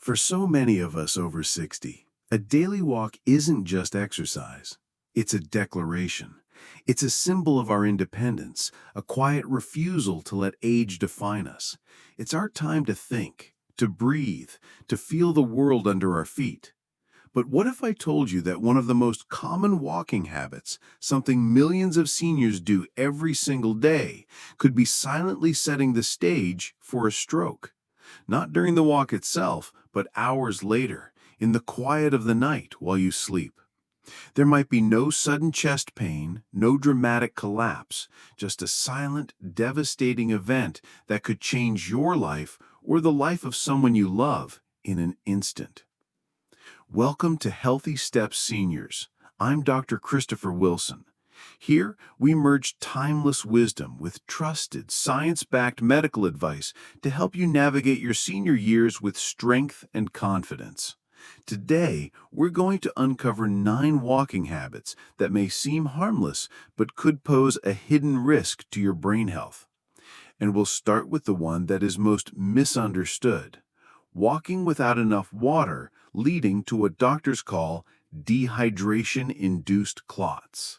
For so many of us over 60, a daily walk isn't just exercise. It's a declaration. It's a symbol of our independence, a quiet refusal to let age define us. It's our time to think, to breathe, to feel the world under our feet. But what if I told you that one of the most common walking habits, something millions of seniors do every single day, could be silently setting the stage for a stroke? Not during the walk itself, but hours later, in the quiet of the night while you sleep. There might be no sudden chest pain, no dramatic collapse, just a silent, devastating event that could change your life or the life of someone you love in an instant. Welcome to Healthy Steps Seniors. I'm Dr. Christopher Wilson. Here, we merge timeless wisdom with trusted, science-backed medical advice to help you navigate your senior years with strength and confidence. Today, we're going to uncover 9 walking habits that may seem harmless but could pose a hidden risk to your brain health. And we'll start with the one that is most misunderstood: walking without enough water, leading to what doctors call dehydration-induced clots.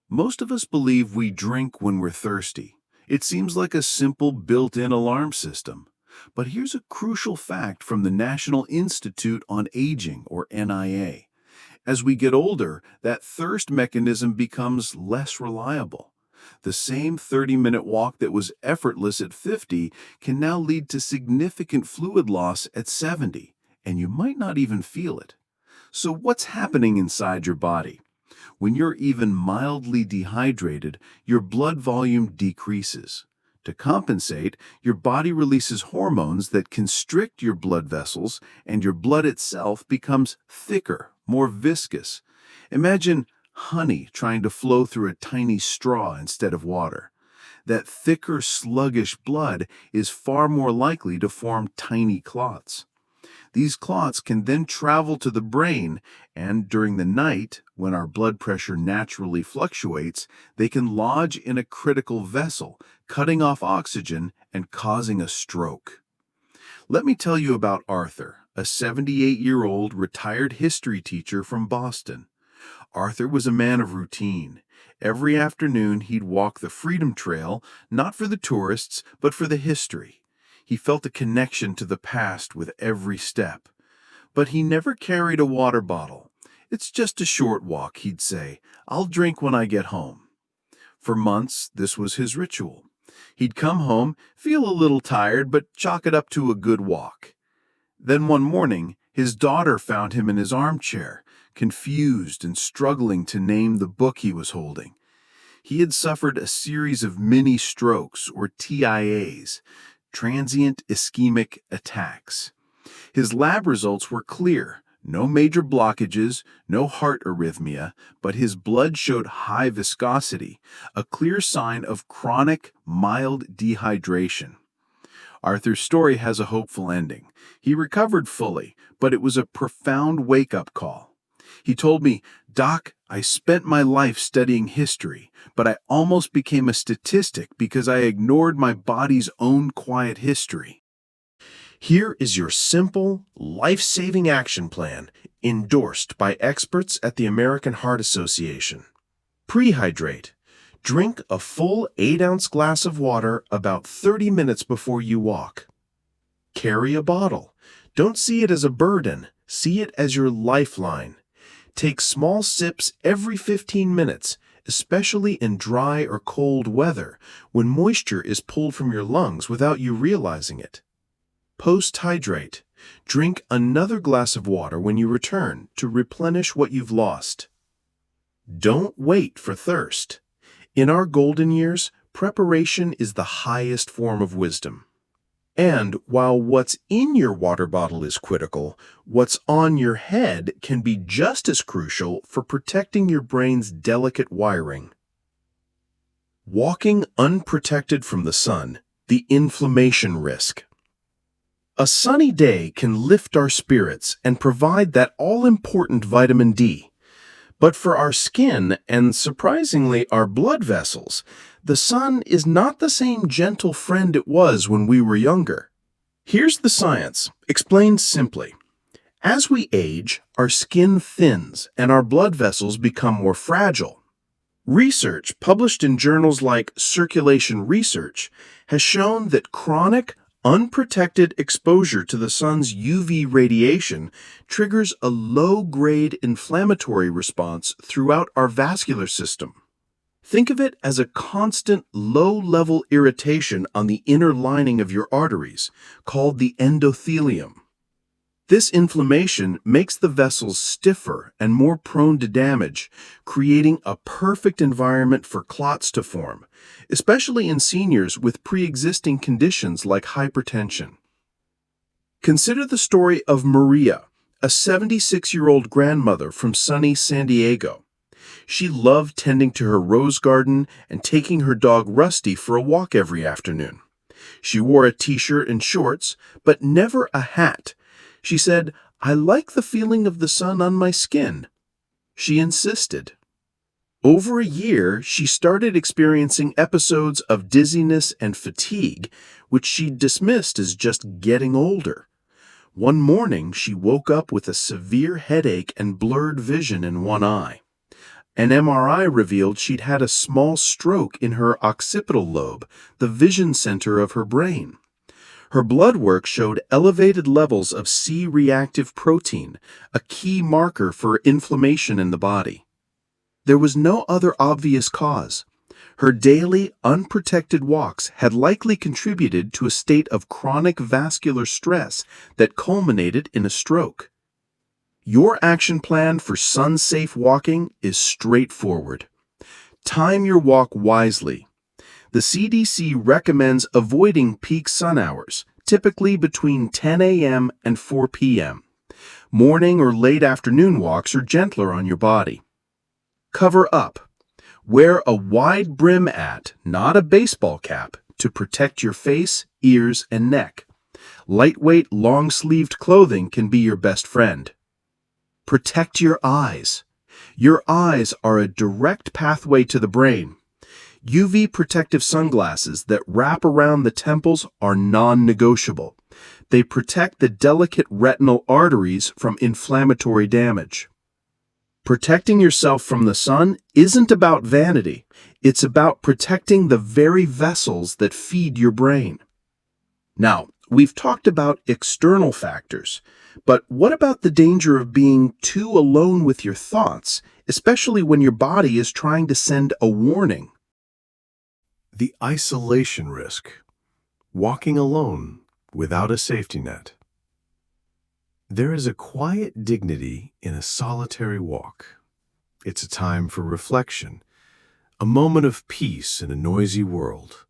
Most of us believe we drink when we're thirsty. It seems like a simple built-in alarm system. But here's a crucial fact from the National Institute on Aging, or NIA. As we get older, that thirst mechanism becomes less reliable. The same 30-minute walk that was effortless at 50 can now lead to significant fluid loss at 70, and you might not even feel it. So what's happening inside your body? When you're even mildly dehydrated, your blood volume decreases. To compensate, your body releases hormones that constrict your blood vessels, and your blood itself becomes thicker, more viscous. Imagine honey trying to flow through a tiny straw instead of water. That thicker, sluggish blood is far more likely to form tiny clots. These clots can then travel to the brain, and during the night, when our blood pressure naturally fluctuates, they can lodge in a critical vessel, cutting off oxygen and causing a stroke. Let me tell you about Arthur, a 78-year-old retired history teacher from Boston. Arthur was a man of routine. Every afternoon, he'd walk the Freedom Trail, not for the tourists, but for the history. He felt a connection to the past with every step. But he never carried a water bottle. "It's just a short walk," he'd say. "I'll drink when I get home." For months, this was his ritual. He'd come home, feel a little tired, but chalk it up to a good walk. Then one morning, his daughter found him in his armchair, confused and struggling to name the book he was holding. He had suffered a series of mini strokes, or TIAs, transient ischemic attacks. His lab results were clear: no major blockages, no heart arrhythmia, but his blood showed high viscosity, a clear sign of chronic, mild dehydration. Arthur's story has a hopeful ending. He recovered fully, but it was a profound wake-up call. He told me, "Doc, I spent my life studying history, but I almost became a statistic because I ignored my body's own quiet history." Here is your simple, life-saving action plan, endorsed by experts at the American Heart Association. Prehydrate. Drink a full 8-ounce glass of water about 30 minutes before you walk. Carry a bottle. Don't see it as a burden. See it as your lifeline. Take small sips every 15 minutes, especially in dry or cold weather, when moisture is pulled from your lungs without you realizing it. Post-hydrate. Drink another glass of water when you return to replenish what you've lost. Don't wait for thirst. In our golden years, preparation is the highest form of wisdom. And while what's in your water bottle is critical, what's on your head can be just as crucial for protecting your brain's delicate wiring. Walking unprotected from the sun, the inflammation risk. A sunny day can lift our spirits and provide that all-important vitamin D. But for our skin, and surprisingly our blood vessels, the sun is not the same gentle friend it was when we were younger. Here's the science, explained simply. As we age, our skin thins and our blood vessels become more fragile. Research published in journals like Circulation Research has shown that chronic, unprotected exposure to the sun's UV radiation triggers a low-grade inflammatory response throughout our vascular system. Think of it as a constant low-level irritation on the inner lining of your arteries, called the endothelium. This inflammation makes the vessels stiffer and more prone to damage, creating a perfect environment for clots to form, especially in seniors with pre-existing conditions like hypertension. Consider the story of Maria, a 76-year-old grandmother from sunny San Diego. She loved tending to her rose garden and taking her dog Rusty for a walk every afternoon. She wore a t-shirt and shorts, but never a hat. She said, "I like the feeling of the sun on my skin." She insisted. Over a year, she started experiencing episodes of dizziness and fatigue, which she dismissed as just getting older. One morning, she woke up with a severe headache and blurred vision in one eye. An MRI revealed she'd had a small stroke in her occipital lobe, the vision center of her brain. Her blood work showed elevated levels of C-reactive protein, a key marker for inflammation in the body. There was no other obvious cause. Her daily, unprotected walks had likely contributed to a state of chronic vascular stress that culminated in a stroke. Your action plan for sun-safe walking is straightforward. Time your walk wisely. The CDC recommends avoiding peak sun hours, typically between 10 a.m. and 4 p.m. Morning or late afternoon walks are gentler on your body. Cover up. Wear a wide brim hat, not a baseball cap, to protect your face, ears, and neck. Lightweight, long-sleeved clothing can be your best friend. Protect your eyes. Your eyes are a direct pathway to the brain. UV protective sunglasses that wrap around the temples are non-negotiable. They protect the delicate retinal arteries from inflammatory damage. Protecting yourself from the sun isn't about vanity. It's about protecting the very vessels that feed your brain. Now, we've talked about external factors, but what about the danger of being too alone with your thoughts, especially when your body is trying to send a warning? The isolation risk. Walking alone without a safety net. There is a quiet dignity in a solitary walk. It's a time for reflection, a moment of peace in a noisy world.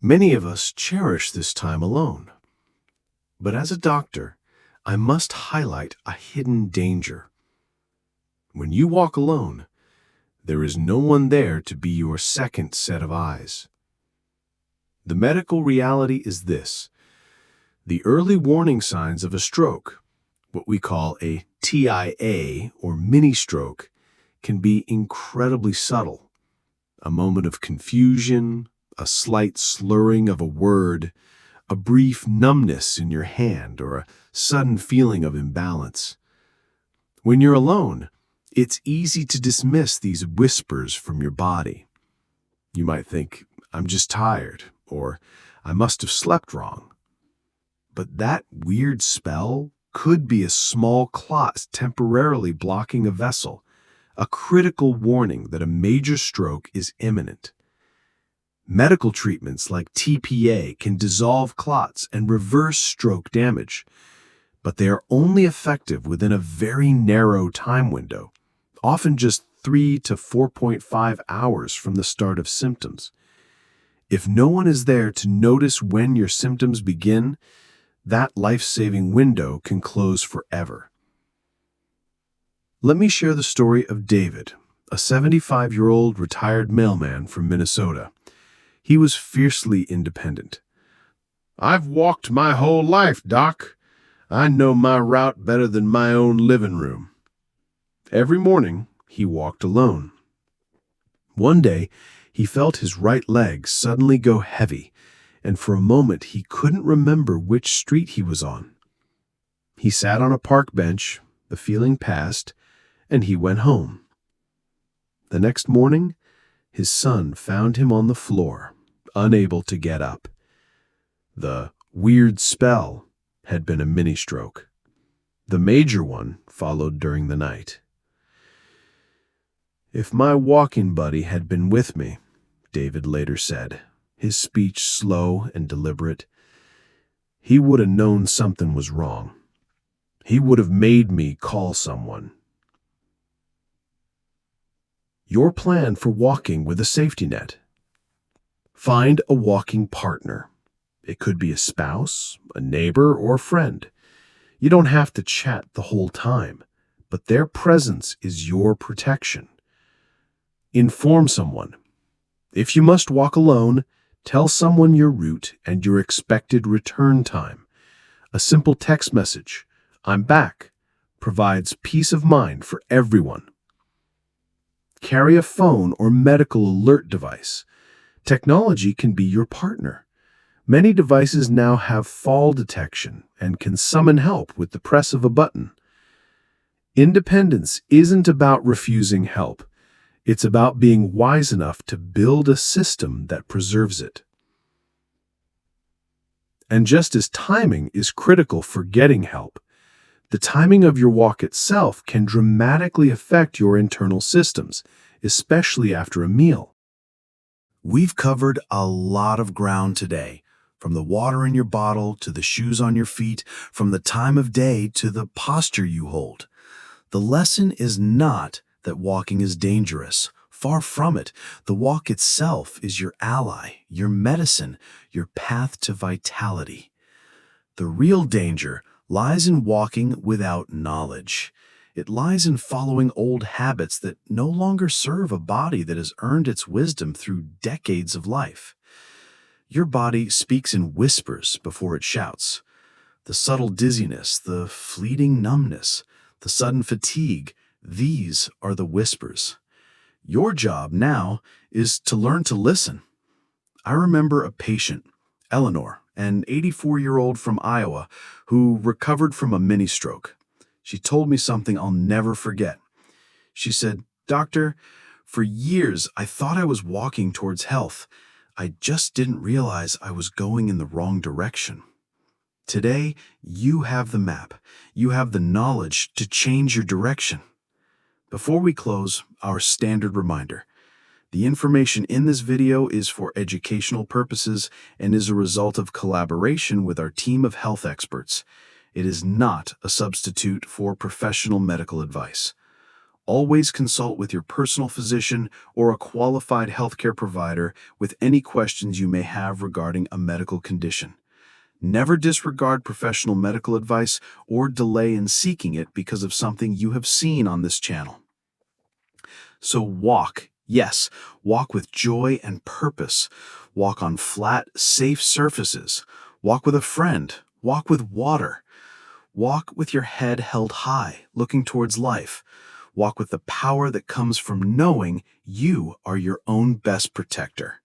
Many of us cherish this time alone. But as a doctor, I must highlight a hidden danger. When you walk alone, there is no one there to be your second set of eyes. The medical reality is this: the early warning signs of a stroke, what we call a TIA or mini stroke, can be incredibly subtle. A moment of confusion, a slight slurring of a word, a brief numbness in your hand, or a sudden feeling of imbalance. When you're alone, it's easy to dismiss these whispers from your body. You might think, "I'm just tired," or "I must have slept wrong." But that weird spell could be a small clot temporarily blocking a vessel, a critical warning that a major stroke is imminent. Medical treatments like TPA can dissolve clots and reverse stroke damage, but they are only effective within a very narrow time window, often just 3 to 4.5 hours from the start of symptoms. If no one is there to notice when your symptoms begin, that life-saving window can close forever. Let me share the story of David, a 75-year-old retired mailman from Minnesota. He was fiercely independent. "I've walked my whole life, Doc. I know my route better than my own living room." Every morning, he walked alone. One day, he felt his right leg suddenly go heavy, and for a moment he couldn't remember which street he was on. He sat on a park bench, the feeling passed, and he went home. The next morning, his son found him on the floor, unable to get up. The weird spell had been a mini-stroke. The major one followed during the night. "If my walking buddy had been with me," David later said, his speech slow and deliberate, "he would have known something was wrong. He would have made me call someone." Your plan for walking with a safety net. Find a walking partner. It could be a spouse, a neighbor, or a friend. You don't have to chat the whole time, but their presence is your protection. Inform someone. If you must walk alone, tell someone your route and your expected return time. A simple text message, "I'm back," provides peace of mind for everyone. Carry a phone or medical alert device. Technology can be your partner. Many devices now have fall detection and can summon help with the press of a button. Independence isn't about refusing help. It's about being wise enough to build a system that preserves it. And just as timing is critical for getting help, the timing of your walk itself can dramatically affect your internal systems, especially after a meal. We've covered a lot of ground today, from the water in your bottle to the shoes on your feet, from the time of day to the posture you hold. The lesson is not that walking is dangerous. Far from it. The walk itself is your ally, your medicine, your path to vitality. The real danger lies in walking without knowledge. It lies in following old habits that no longer serve a body that has earned its wisdom through decades of life. Your body speaks in whispers before it shouts. The subtle dizziness, the fleeting numbness, the sudden fatigue, these are the whispers. Your job now is to learn to listen. I remember a patient, Eleanor, an 84-year-old from Iowa, who recovered from a mini-stroke. She told me something I'll never forget. She said, "Doctor, for years I thought I was walking towards health. I just didn't realize I was going in the wrong direction." Today, you have the map. You have the knowledge to change your direction. Before we close, our standard reminder. The information in this video is for educational purposes and is a result of collaboration with our team of health experts. It is not a substitute for professional medical advice. Always consult with your personal physician or a qualified healthcare provider with any questions you may have regarding a medical condition. Never disregard professional medical advice or delay in seeking it because of something you have seen on this channel. So walk, yes, walk with joy and purpose. Walk on flat, safe surfaces. Walk with a friend. Walk with water. Walk with your head held high, looking towards life. Walk with the power that comes from knowing you are your own best protector.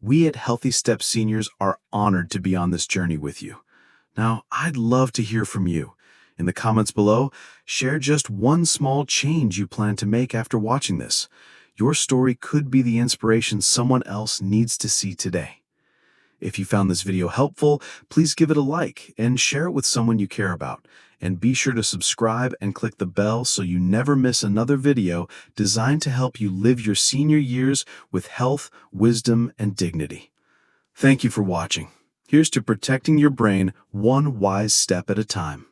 We at Healthy Steps Seniors are honored to be on this journey with you. Now, I'd love to hear from you. In the comments below, share just one small change you plan to make after watching this. Your story could be the inspiration someone else needs to see today. If you found this video helpful, please give it a like and share it with someone you care about. And be sure to subscribe and click the bell so you never miss another video designed to help you live your senior years with health, wisdom, and dignity. Thank you for watching. Here's to protecting your brain one wise step at a time.